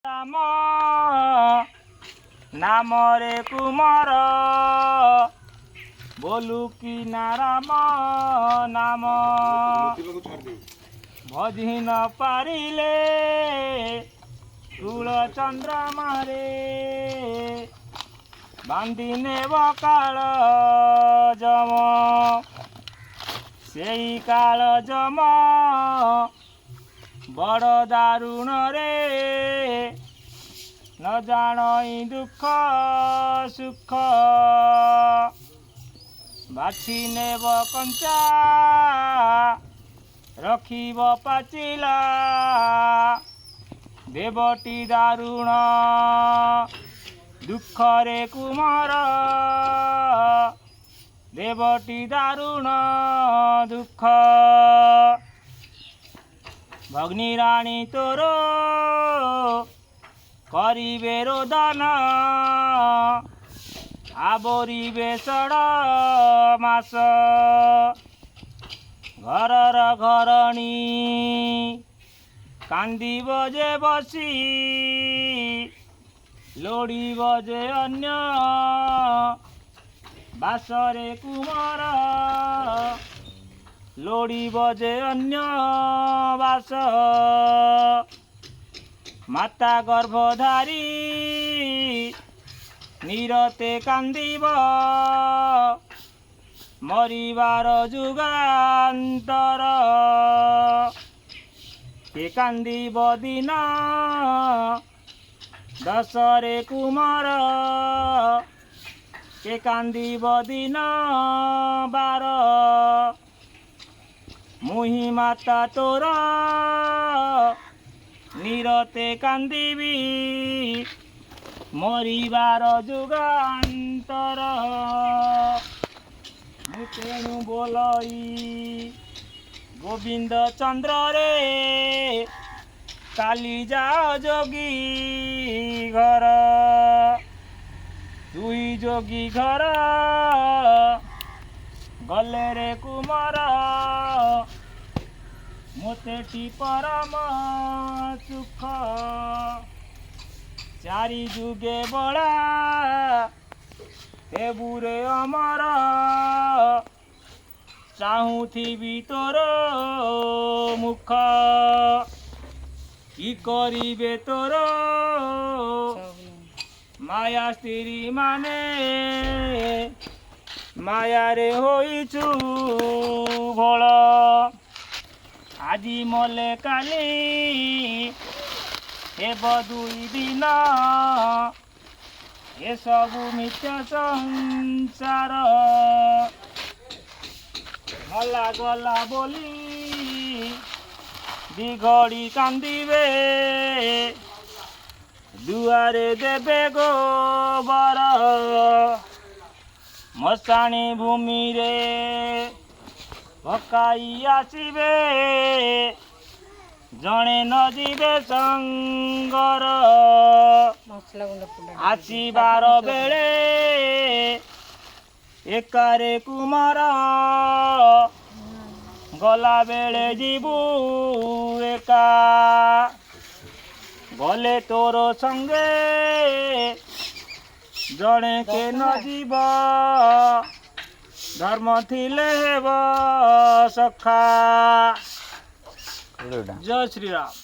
राम नाम रे कुमार बोलू कि ना राम नाम भजी न पारिले कूल चंद्रमा रे बांधिने काल जम से काल जम बड़ दारुण रे न जाणई दुख सुख बाछी नेब कंचा रखिब पाचिला देवटी दारुण दुख रे कुमार देवटी दारुण दुख भग्नी राणी तोर करिबे रोदन आबरिबे षड मास घरर घरणी कांदिब जे बसी लोड़ीब जे अन्य बासरे कुमार लोड़ीब जे अन्य बास माता गर्भधारी निरते कांदिब मरिबार जुगान्तर के कांदिब दिन दशरे कुमार के कांदिब दिन 12 मुही माता तोर निरते कांदिबी मरिबार जुगान्तर तेणु बोलई गोविंद चंद्र रे काली जाओ जोगी घर दुई जोगी घर गले रे कुमार मोतेटी परम सुख चारि जुगे बड़ा हेबुरे अमर चाहूथिबी तोर मुख कि करिबे तोर माया स्त्री माने माया रे होइछु भोल आजी मले काली हेब दुई दिन ए सबु मिथ्या संसार गला गला बोली दिघड़ी कांदिबे दुआरे देबे गोबर मशाणी भूमि रे पकाई आसिबे जणे न जीवे संगर आसिबार बेले एकारे कुमार गला बेले जीवु एका गले तोर संगे जणे के न जीव धर्म थिले हेब सखा जय श्री राम।